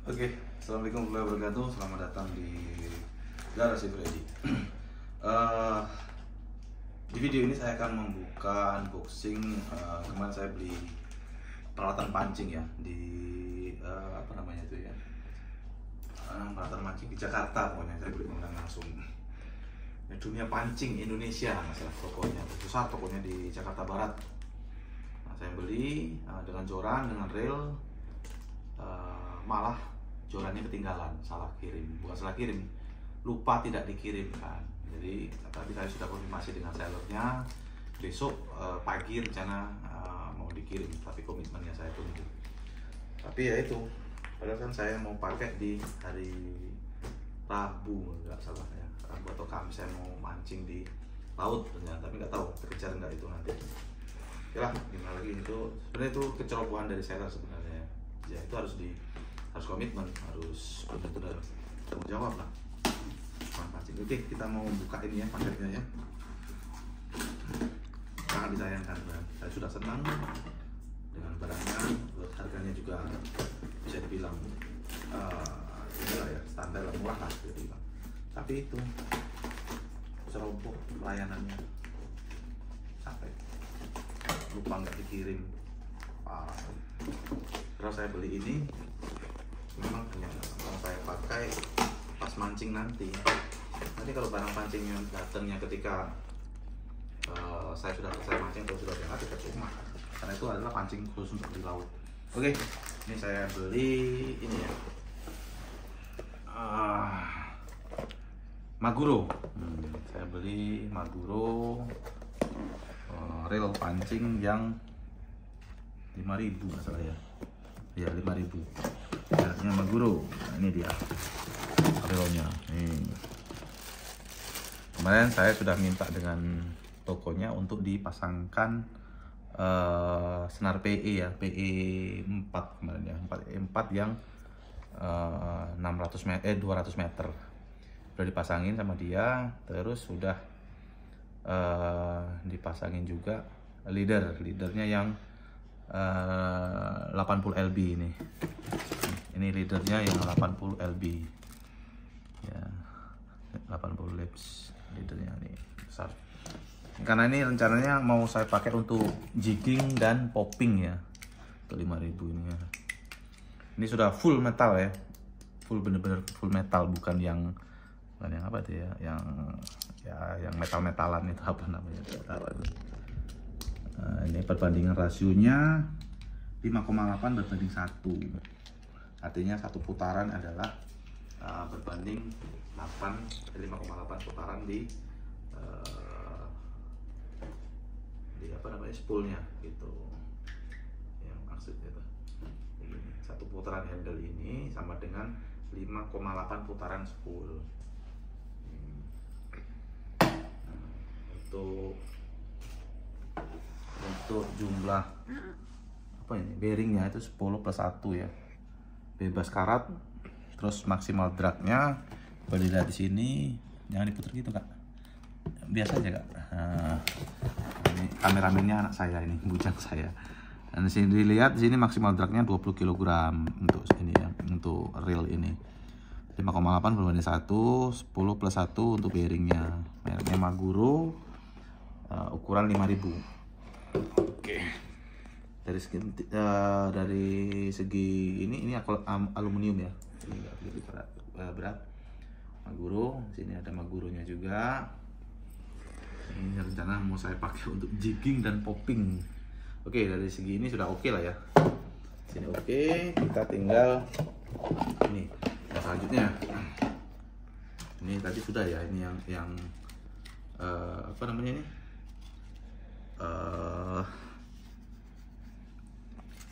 Oke, assalamualaikum warahmatullahi wabarakatuh. Selamat datang di Garasi Freddy. Eh, di video ini saya akan membuka unboxing. Kemarin saya beli peralatan pancing ya di apa namanya itu ya, peralatan pancing di Jakarta. Pokoknya saya beli langsung ya, Dunia Pancing Indonesia, masalah tokonya besar, tokonya di Jakarta Barat. Nah, saya beli dengan joran, dengan reel. Malah jorannya ketinggalan, salah kirim, bukan salah kirim, lupa tidak dikirimkan. Jadi tadi saya sudah konfirmasi dengan sellernya, besok pagi rencana mau dikirim, tapi komitmennya saya tunggu. Tapi ya itu, padahal kan saya mau pakai di hari Rabu, nggak salah ya, Rabu atau Kamis saya mau mancing di laut ternyata, tapi nggak tahu terkejar nggak itu nanti. Oke lah, gimana lagi, itu sebenarnya itu kecerobohan dari seller sebenarnya ya, itu harus komitmen, harus benar-benar tanggung jawab lah. Pancing. Oke, kita mau buka ini ya paketnya ya. Sangat disayangkan, saya sudah senang dengan barangnya, harganya juga bisa dibilang inilah ya, standar lah, murah lah bisa dibilang. Tapi itu ceroboh pelayanannya, sampai lupa nggak dikirim, parah. Terus saya beli ini memang hanya mau saya pakai pas mancing nanti. Nanti kalau barang pancingnya datangnya ketika saya sudah selesai mancing atau sudah berangkat, kita cuma, karena itu adalah pancing khusus untuk di laut. Oke, ini saya beli ini ya, Maguro. Saya beli Maguro reel pancing yang 5.000 masalah ya. Ya 5.000. Mereknya Maguro. Nah, ini dia reelnya. Kemarin saya sudah minta dengan tokonya untuk dipasangkan senar PE ya, PE 4 kemarin ya, 4 yang 200 meter. Sudah dipasangin sama dia, terus sudah dipasangin juga leadernya yang 80 lb ini. Ini leadernya yang 80 lb ya, 80 laps leadernya nih, besar. Karena ini rencananya mau saya pakai untuk jigging dan popping ya, untuk 5.000 ini ya. Ini sudah full metal ya, bener-bener full metal, bukan yang apa itu ya, yang metal-metalan itu apa namanya. Nah, ini perbandingan rasionya 5,8 berbanding 1. Artinya satu putaran adalah berbanding 5,8 putaran di apa namanya, spoolnya gitu. Yang maksudnya itu ini, satu putaran handle ini sama dengan 5,8 putaran spool. Untuk jumlah apa ini, bearingnya itu 10 plus 1 ya, bebas karat. Terus maksimal dragnya boleh dilihat di sini, jangan diputar gitu kak, biasa aja kak. Nah, ini kameramennya anak saya, ini bujang saya. Dan di sini dilihat, di sini maksimal dragnya 20 kg untuk ini ya, untuk reel ini 5,8 berbanding 1, 10 plus 1 untuk bearingnya. Mereknya Maguro, ukuran 5.000. Oke. Dari segi ini aluminium ya, ini nggak begitu berat. Maguro, sini ada Maguronya juga. Ini rencana mau saya pakai untuk jigging dan popping. Oke, dari segi ini sudah oke lah ya. Sini oke, kita tinggal ini. Nah, selanjutnya ini tadi sudah ya, ini yang apa namanya ini,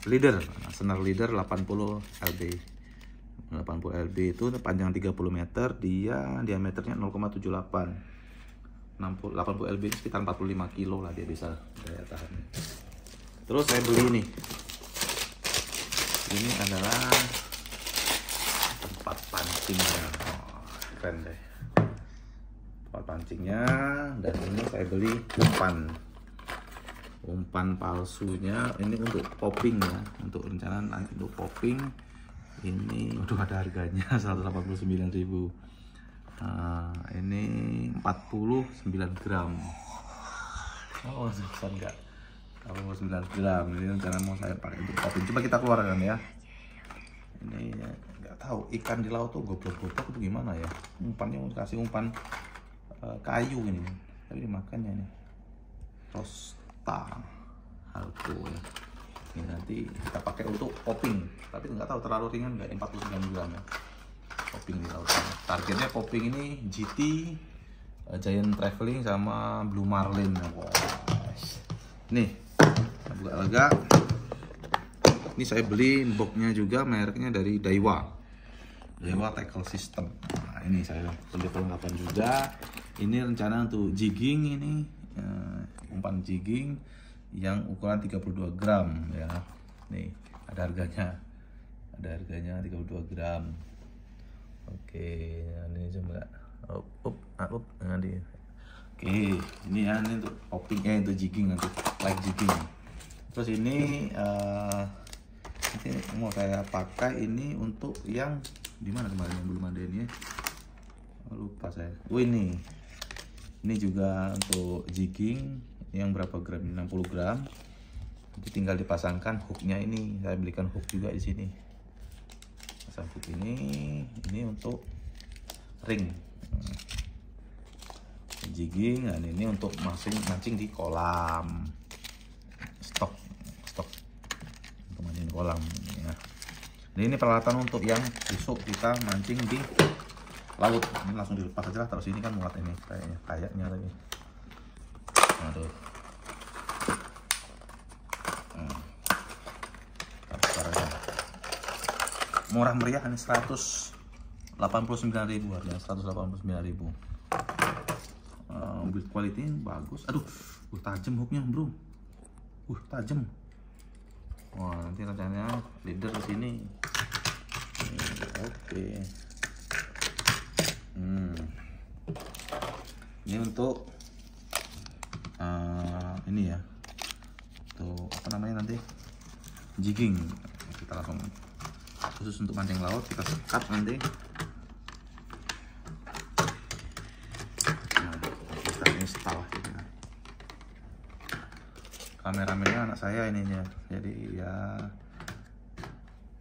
leader, senar leader 80 lb. 80 lb itu panjang 30 meter, dia diameternya 0,78. 80 lb itu sekitar 45 kilo lah dia bisa daya tahannya. Terus saya beli ini adalah tempat pancingnya. Keren deh tempat pancingnya. Dan ini saya beli umpan palsunya, ini untuk popping ya, untuk rencana nanti untuk popping Ini udah ada harganya 189.000. Ini 49 gram. Oh, besar enggak? 49 gram. Ini rencana mau saya pakai untuk popping. Coba kita keluarkan ya. Ini nggak tahu ikan di laut tuh goblok-goblok itu gimana ya. Umpannya kasih umpan kayu ini. Tapi dimakannya ini. Rosta halko ya. Ini nanti kita pakai untuk popping, tapi nggak tahu terlalu ringan nggak, 49 gram ya popping di laut. Targetnya popping ini GT, Giant Traveling sama Blue Marlin. Nih buka lega. Ini saya beli boxnya juga, mereknya dari Daiwa Tackle System. Nah, ini saya beli perlengkapan juga. Ini rencana untuk jigging, ini umpan jigging yang ukuran 32 gram ya. Nih ada harganya 32 gram. Oke, ini coba nanti. Oke, ini ya, ini untuk popping, untuk jigging, nanti live jigging. Terus ini mau saya pakai ini untuk yang di mana kemarin yang belum ada ini ya. Lupa saya. Ini juga untuk jigging yang berapa gram? 60 gram. Jadi tinggal dipasangkan hooknya ini. Saya belikan hook juga di sini. Pasang hook ini untuk ring jigging. Nah, ini untuk mancing di kolam stok untuk mancing kolam ya. Ini peralatan untuk yang besok kita mancing di laut. Ini langsung dilepas aja lah, terus ini kan muat ini kayaknya lagi. Aduh. Murah meriah ini 189.000 harganya, 189.000. Build quality bagus. Aduh, tajam hooknya bro. Tajam. Wah, nanti rencananya leader ke sini. Oke. Ini untuk ini ya, tuh apa namanya nanti jigging. Kita langsung khusus untuk mancing laut kita sekat nanti. Nah, kita install gitu. Kameramennya anak saya ininya, jadi ya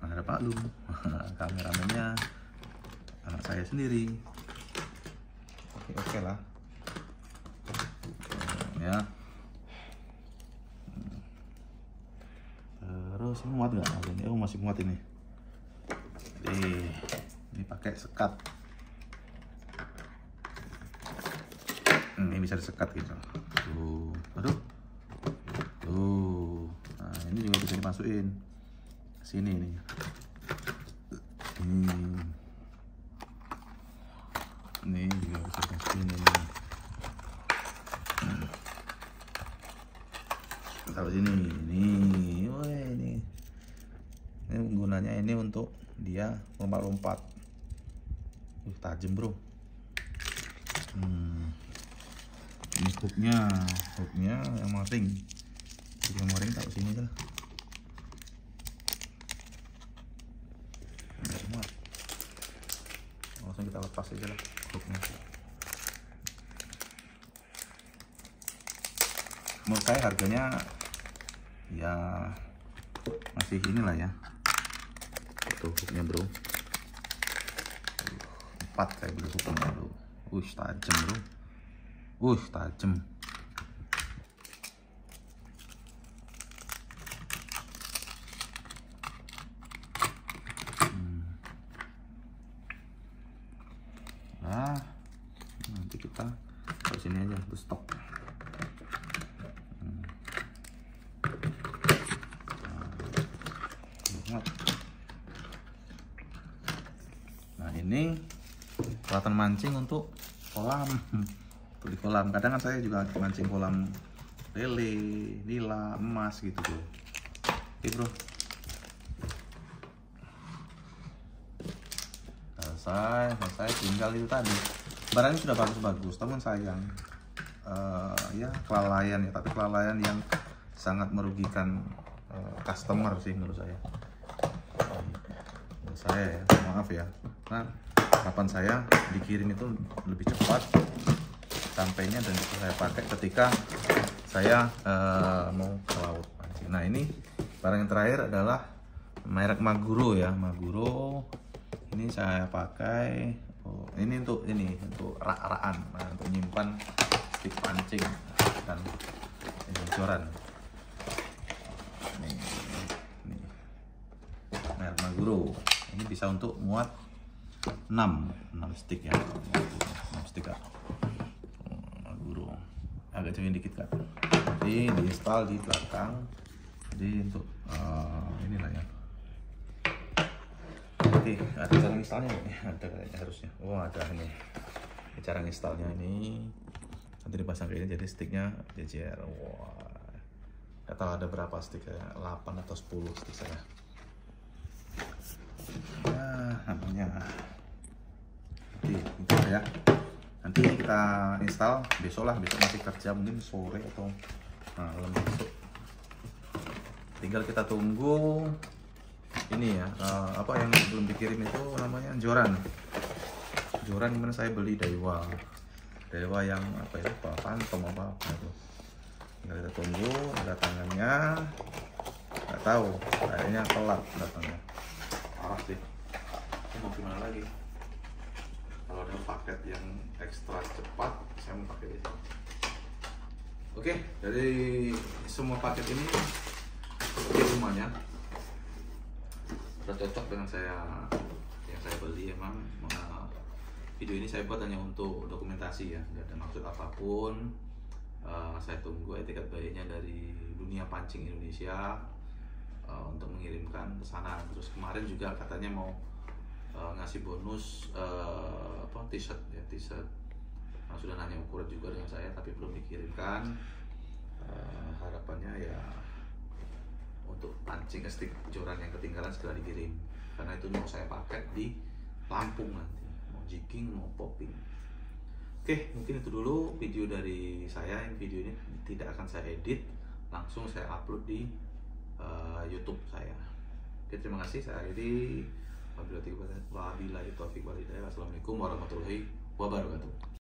ada Pak Lu. Kameramennya anak saya sendiri. Oke lah ya. Terus ini muat nggak? Oh, masih muat ini. Ini pakai sekat. Ini bisa disekat gitu. Aduh. Nah, ini juga bisa dimasukin sini nih. Ini juga bisa dimasukin ini. Taruh sini. Ini gunanya ini untuk dia lompat-lompat. Tajam bro. Ini hooknya yang maring. Yang maring taruh sini lah. Langsung kita lepas aja lah hooknya. Menurut saya harganya ya masih inilah ya. Tuh hooknya bro, 4 saya beli hooknya bro. Tajam bro. Tajam. Nah, nanti kita taruh sini aja untuk stok. Nah, ini peralatan mancing untuk kolam. Di kolam kadang kan saya juga mancing kolam lele, nila, emas gitu bro. Oke bro, selesai tinggal itu tadi. Barangnya sudah bagus-bagus, namun sayang ya kelalaian ya, tapi kelalaian yang sangat merugikan customer sih menurut saya. saya ya, maaf ya, nah harapan saya dikirim itu lebih cepat sampainya dan bisa saya pakai ketika saya mau ke laut. Nah ini barang yang terakhir adalah merek Maguro ya, Maguro. Ini saya pakai, ini untuk rak-rakan, nah, untuk menyimpan stick pancing dan ini bocoran. Nih, merek Maguro. Ini bisa untuk muat 6 stick ya, 6 stick ya. Maguro agak cengeng dikit kan, jadi diinstal di belakang, jadi untuk inilah ya. Oke, ada cara installnya nih, ada kayaknya harusnya. Oh ada ini cara installnya ini, nanti dipasang kayak ini, jadi sticknya jejer. Wah, nggak tahu ada berapa stick ya, 8 atau 10 stick saya. Nah, namanya nanti ya. Nanti kita install besok lah, besok masih kerja, mungkin sore atau malam besok. Tinggal kita tunggu ini ya, apa yang belum dikirim itu namanya joran gimana, saya beli Daiwa yang apa ya, Phantom apa itu. Tinggal kita tunggu kedatangannya, nggak tahu, kayaknya telat datangnya. Awas deh, mau gimana lagi? Kalau ada paket yang ekstra cepat, saya mau pakai ini. Oke, dari semua paket ini semuanya udah cocok dengan yang saya beli. Emang video ini saya buat hanya untuk dokumentasi ya, nggak ada maksud apapun. Saya tunggu etiket baiknya dari dunia pancing Indonesia untuk mengirimkan ke sana. Terus kemarin juga katanya mau ngasih bonus t-shirt ya, t-shirt. Sudah nanya ukuran juga dengan saya tapi belum dikirimkan. Harapannya ya untuk pancing stick joran yang ketinggalan segera dikirim, karena itu mau saya pakai di Lampung nanti, mau jigging mau popping. Oke, mungkin itu dulu video dari saya. Video ini tidak akan saya edit, langsung saya upload di YouTube saya. Oke, terima kasih. Saya Edi. Wabillahi taufiq wal hidayah. Wassalamualaikum warahmatullahi wabarakatuh.